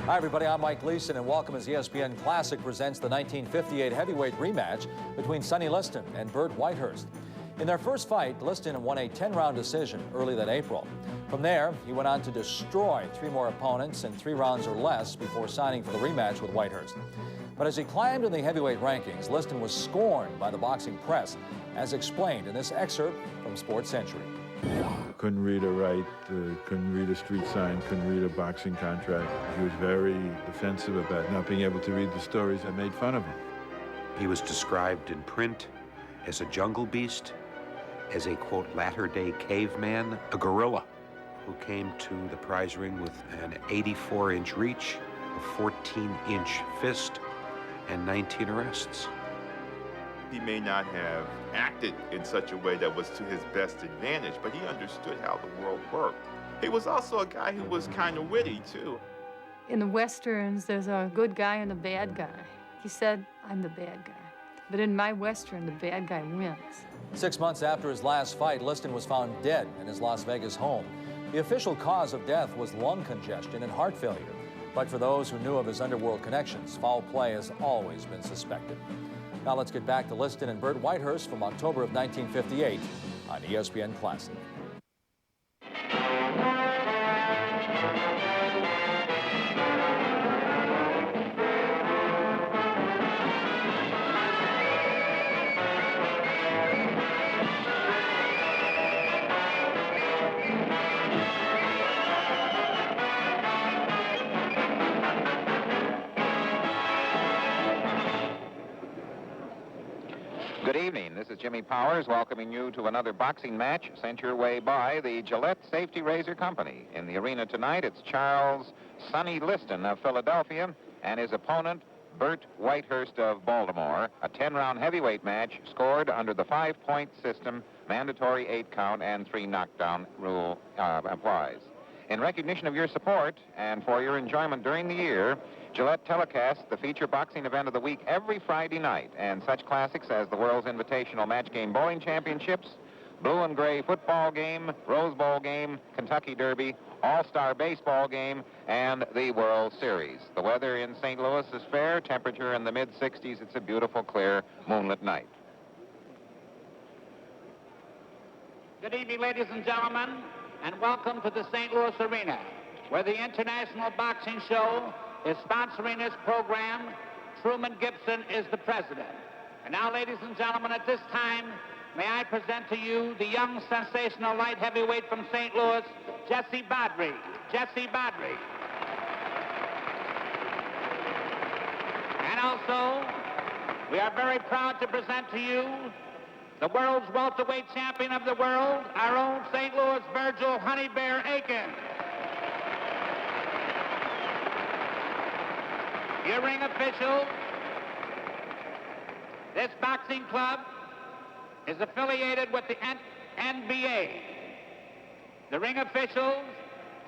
Hi, everybody. I'm Mike Liston, and welcome as ESPN Classic presents the 1958 heavyweight rematch between Sonny Liston and Bert Whitehurst. In their first fight, Liston won a 10-round decision early that April. From there, he went on to destroy 3 more opponents in 3 rounds or less before signing for the rematch with Whitehurst. But as he climbed in the heavyweight rankings, Liston was scorned by the boxing press, as explained in this excerpt from Sports Century. Couldn't read or write, couldn't read a street sign, couldn't read a boxing contract. He was very defensive about not being able to read the stories that made fun of him. He was described in print as a jungle beast, as a, quote, latter-day caveman, a gorilla who came to the prize ring with an 84-inch reach, a 14-inch fist, and 19 arrests. He may not have acted in such a way that was to his best advantage, but he understood how the world worked. He was also a guy who was kind of witty, too. In the Westerns, there's a good guy and a bad guy. He said, I'm the bad guy. But in my Western, the bad guy wins. 6 months after his last fight, Liston was found dead in his Las Vegas home. The official cause of death was lung congestion and heart failure. But for those who knew of his underworld connections, foul play has always been suspected. Now let's get back to Liston and Bert Whitehurst from October of 1958 on ESPN Classic. Good evening. This is Jimmy Powers welcoming you to another boxing match sent your way by the Gillette Safety Razor Company. In the arena tonight, it's Charles Sonny Liston of Philadelphia and his opponent, Bert Whitehurst of Baltimore. A 10-round heavyweight match scored under the 5-point system, mandatory 8-count and 3 knockdown rule applies. In recognition of your support and for your enjoyment during the year, Gillette telecasts the feature boxing event of the week every Friday night, and such classics as the World's Invitational Match Game Bowling Championships, Blue and Gray Football Game, Rose Bowl Game, Kentucky Derby, All-Star Baseball Game, and the World Series. The weather in St. Louis is fair, temperature in the mid-60s. It's a beautiful, clear, moonlit night. Good evening, ladies and gentlemen, and welcome to the St. Louis Arena, where the International Boxing Show is sponsoring this program. Truman Gibson is the president. And now, ladies and gentlemen, at this time, may I present to you the young sensational light heavyweight from St. Louis, Jesse Badri. Jesse Badri. And also, we are very proud to present to you the world's welterweight champion of the world, our own St. Louis Virgil Honey Bear Aiken. Your ring official, this boxing club is affiliated with the NBA. The ring officials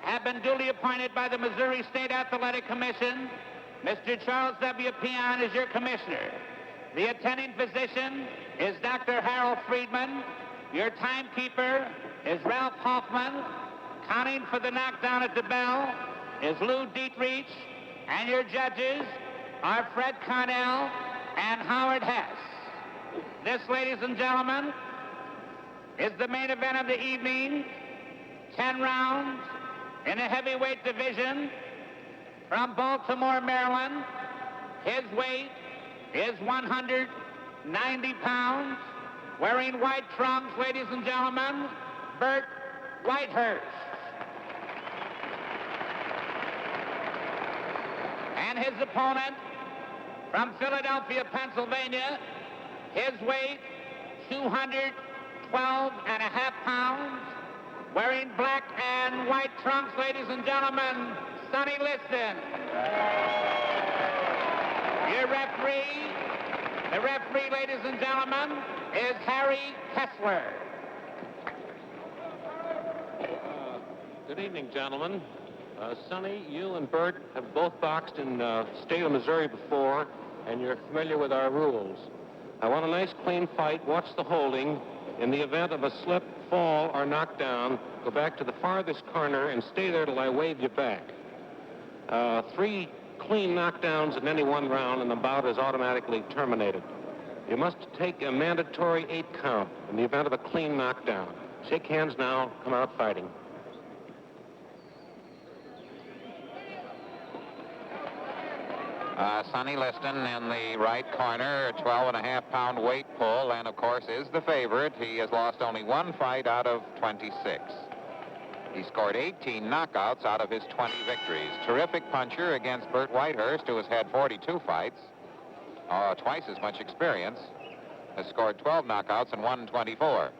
have been duly appointed by the Missouri State Athletic Commission. Mr. Charles W. Peon is your commissioner. The attending physician is Dr. Harold Friedman. Your timekeeper is Ralph Hoffman. Counting for the knockdown at the bell is Lou Dietrich. And your judges are Fred Connell and Howard Hess. This, ladies and gentlemen, is the main event of the evening. 10 rounds in the heavyweight division from Baltimore, Maryland. His weight is 190 pounds. Wearing white trunks, ladies and gentlemen, Bert Whitehurst. And his opponent from Philadelphia, Pennsylvania, his weight, 212.5 pounds, wearing black and white trunks, ladies and gentlemen, Sonny Liston. Your referee, the referee, ladies and gentlemen, is Harry Kessler. Good evening, gentlemen. Sonny, you and Bert have both boxed in the state of Missouri before, and you're familiar with our rules. I want a nice, clean fight. Watch the holding. In the event of a slip, fall, or knockdown, go back to the farthest corner and stay there till I wave you back. 3 clean knockdowns in any one round, and the bout is automatically terminated. You must take a mandatory 8 count in the event of a clean knockdown. Shake hands now, come out fighting. Sonny Liston in the right corner, 12.5-pound weight pull, and of course is the favorite. He has lost only 1 fight out of 26. He scored 18 knockouts out of his 20 victories. Terrific puncher against Bert Whitehurst, who has had 42 fights, twice as much experience, has scored 12 knockouts and won 24.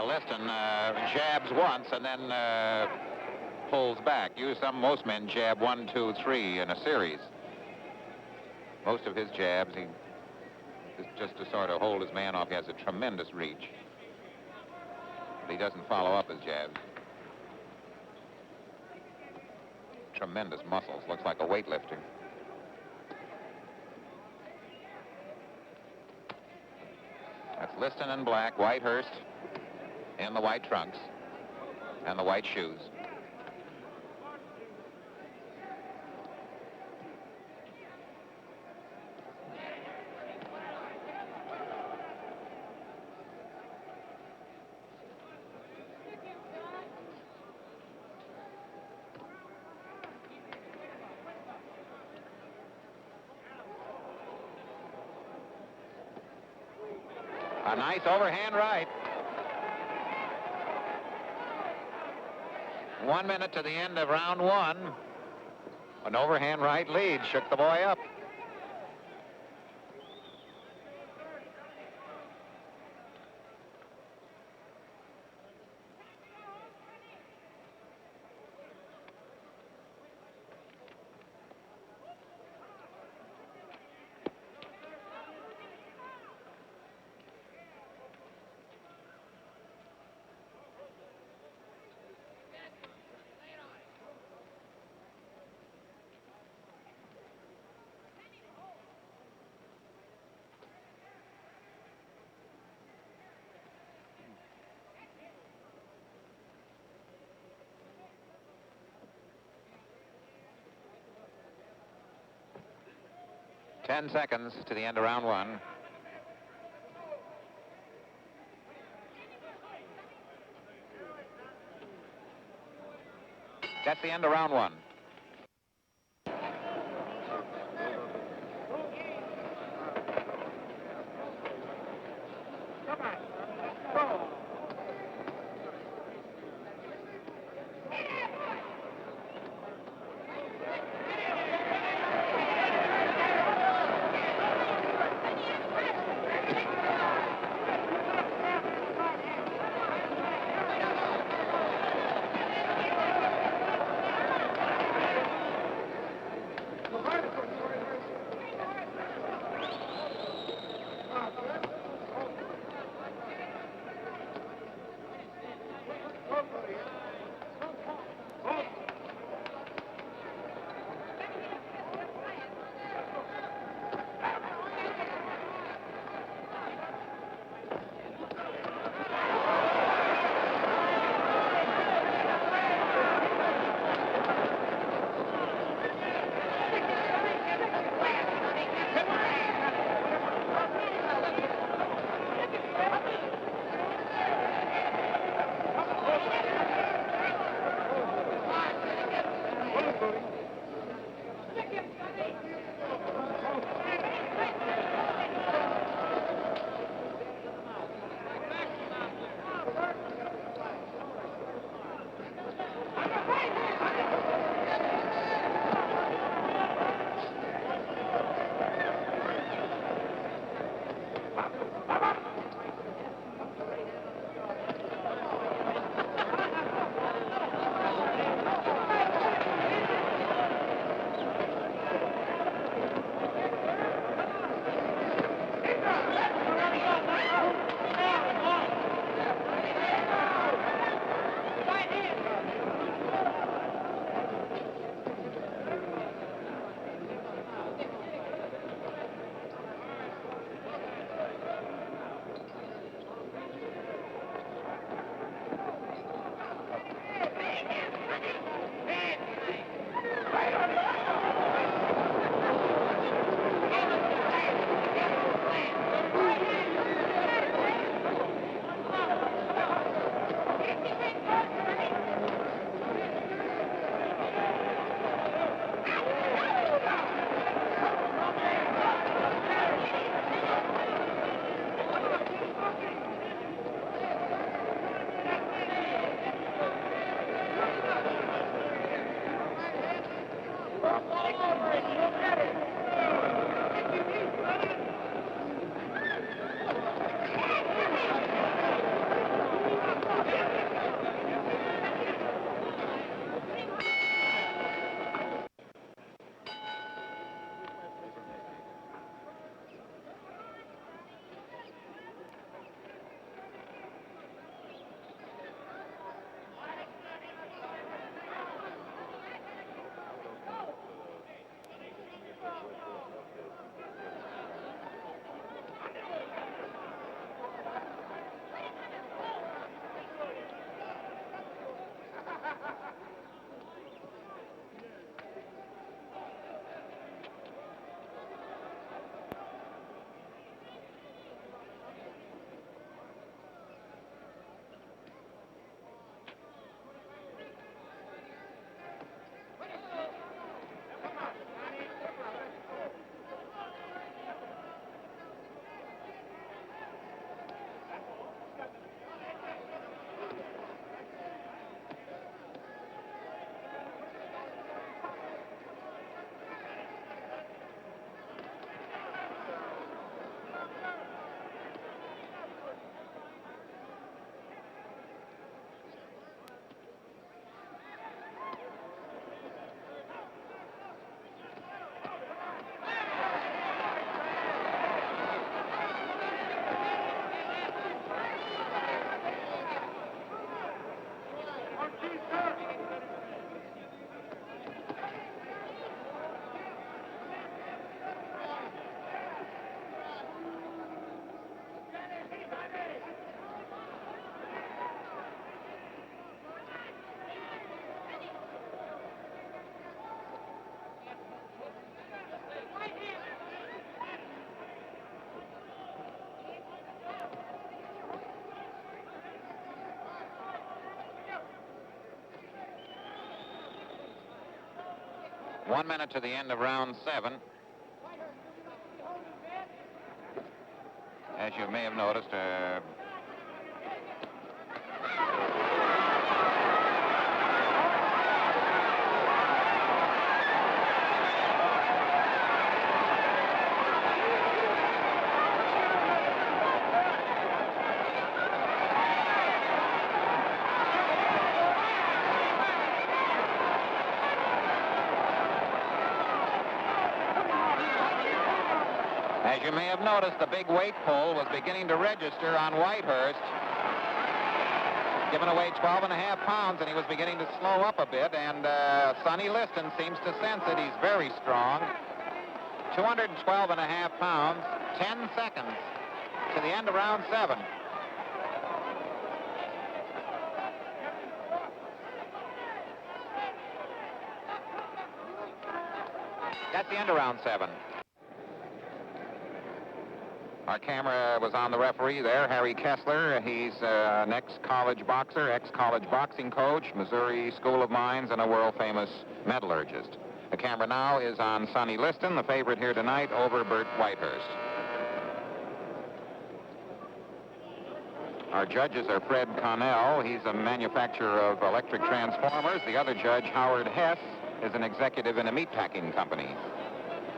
Liston jabs once and then pulls back. Most men jab 1, 2, 3 in a series. Most of his jabs, he just to sort of hold his man off. He has a tremendous reach, but he doesn't follow up his jabs. Tremendous muscles. Looks like a weightlifter. That's Liston in black, Whitehurst in the white trunks and the white shoes. A nice overhand right. 1 minute to the end of round 1. An overhand right lead shook the boy up. Ten seconds to the end of round 1. That's the end of round 1. 1 minute to the end of round 7. As you may have noticed, as you may have noticed, the big weight pull was beginning to register on Whitehurst. Giving away 12.5 pounds, and he was beginning to slow up a bit, and Sonny Liston seems to sense it. He's very strong. 212.5 pounds, 10 seconds to the end of round 7. That's the end of round 7. Our camera was on the referee there, Harry Kessler. He's an ex-college boxer, ex-college boxing coach, Missouri School of Mines, and a world-famous metallurgist. The camera now is on Sonny Liston, the favorite here tonight, over Bert Whitehurst. Our judges are Fred Connell. He's a manufacturer of electric transformers. The other judge, Howard Hess, is an executive in a meatpacking company.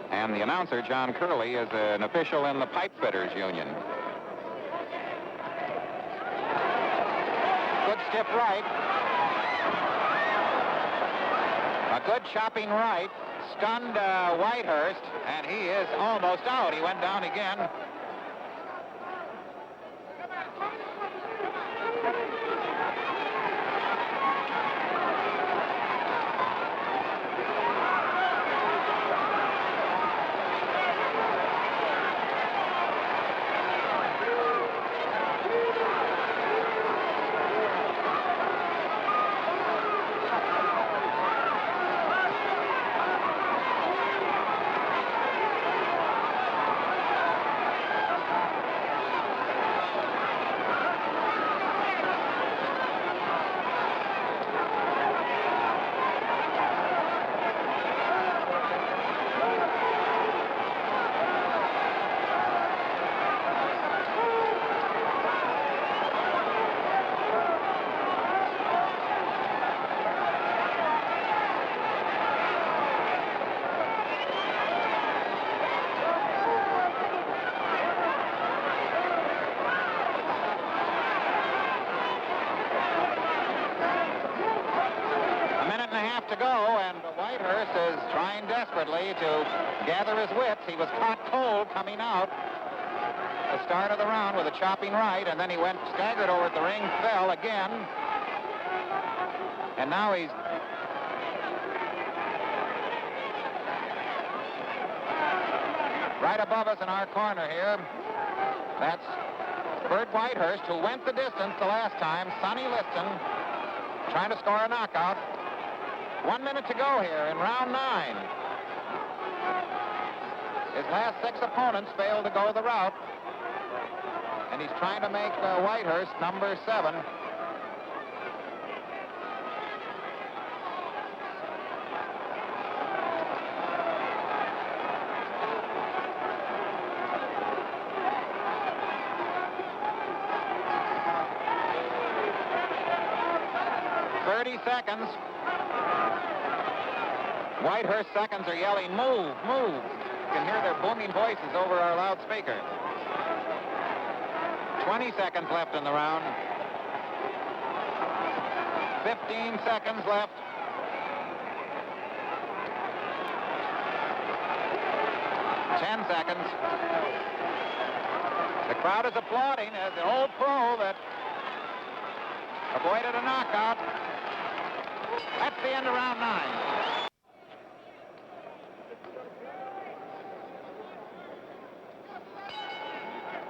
And the announcer, John Curley, is an official in the Pipe Fitters Union. Good stiff right. A good chopping right. Stunned Whitehurst, and he is almost out. He went down again. To go, and Whitehurst is trying desperately to gather his wits. He was caught cold coming out the start of the round with a chopping right, and then he went staggered over at the ring, fell again, and now he's right above us in our corner here. That's Bert Whitehurst, who went the distance the last time. Sonny Liston trying to score a knockout. 1 minute to go here in round 9. His last 6 opponents failed to go the route, and he's trying to make Whitehurst number 7. Seconds. Whitehurst seconds are yelling, move, move. You can hear their booming voices over our loudspeaker. 20 seconds left in the round. 15 seconds left. Ten seconds. The crowd is applauding as the old pro that avoided a knockout. That's the end of round 9.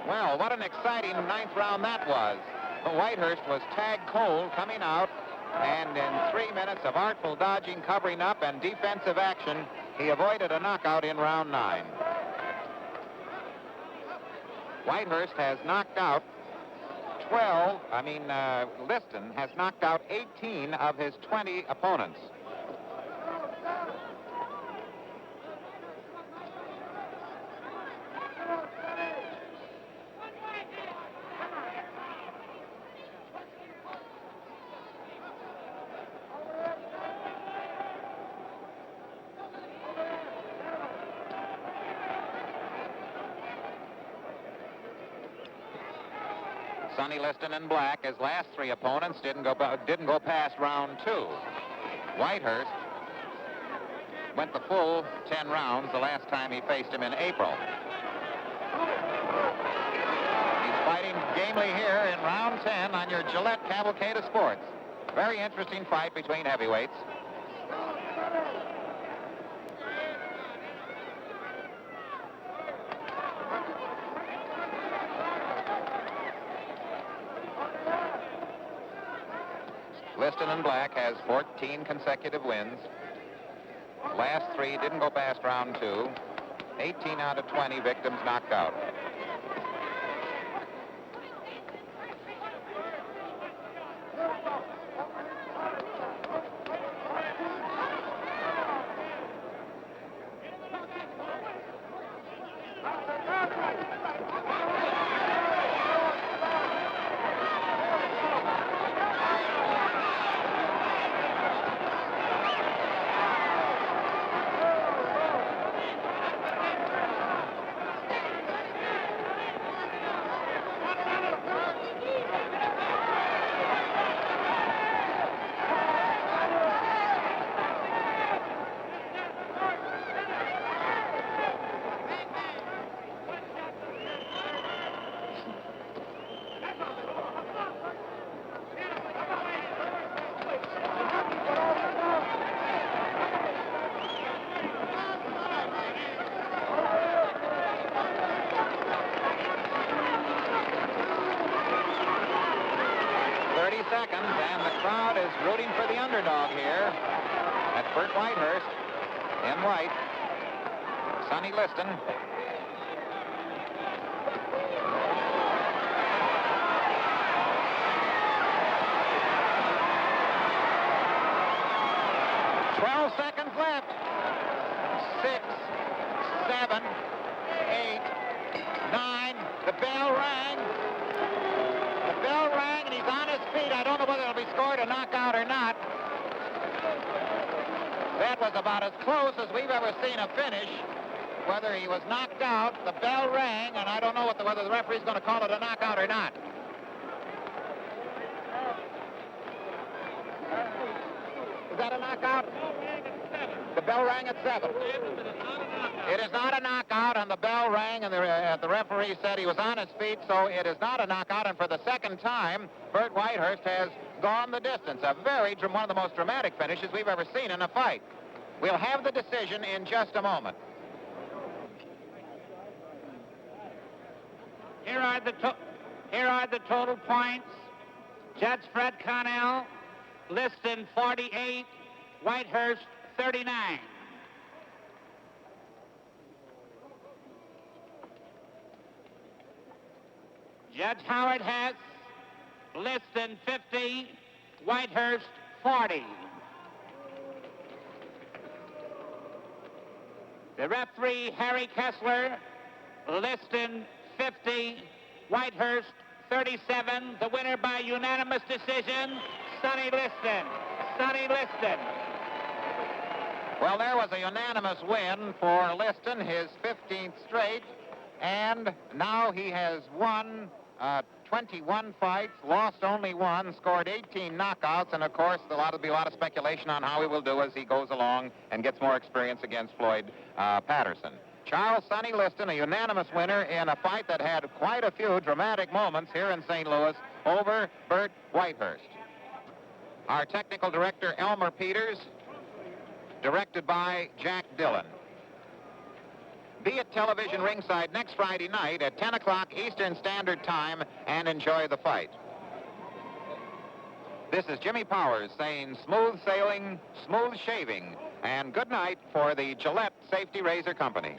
Well, what an exciting 9th round that was. Whitehurst was tagged cold coming out, and in 3 minutes of artful dodging, covering up, and defensive action, he avoided a knockout in round 9. Whitehurst has knocked out Liston has knocked out 18 of his 20 opponents. Sonny Liston in black. His last three opponents didn't go past round 2. Whitehurst went the full 10 rounds the last time he faced him in April. He's fighting gamely here in round 10 on your Gillette Cavalcade of Sports. Very interesting fight between heavyweights. Liston in black has 14 consecutive wins. Last 3 didn't go past round 2. 18 out of 20 victims knocked out. Seconds, and the crowd is rooting for the underdog here. That's Bert Whitehurst in white. Sonny Liston. Seconds left. 6, 7, 8, 9. The bell rang. The bell rang, and he's on his feet. I don't know whether it'll be scored a knockout or not. That was about as close as we've ever seen a finish. Whether he was knocked out, the bell rang, and I don't know whether the referee's going to call it a knockout or not. Is that a knockout? The bell rang at 7. It is not a knockout, and the bell rang, and the referee said he was on his feet, so it is not a knockout. And for the second time, Bert Whitehurst has gone the distance. One of the most dramatic finishes we've ever seen in a fight. We'll have the decision in just a moment. Here are the total points. Judge Fred Connell, Liston 48, Whitehurst 39. Judge Howard Hess, Liston 50, Whitehurst 40. The referee, Harry Kessler, Liston 50, Whitehurst 37. The winner by unanimous decision, Sonny Liston. Sonny Liston. Well, there was a unanimous win for Liston, his 15th straight, and now he has won 21 fights, lost only 1, scored 18 knockouts, and of course there'll be a lot of speculation on how he will do as he goes along and gets more experience against Floyd Patterson. Charles Sonny Liston, a unanimous winner in a fight that had quite a few dramatic moments here in St. Louis over Bert Whitehurst. Our technical director, Elmer Peters, directed by Jack Dillon. Be at television ringside next Friday night at 10 o'clock Eastern Standard Time and enjoy the fight. This is Jimmy Powers saying smooth sailing, smooth shaving, and good night for the Gillette Safety Razor Company.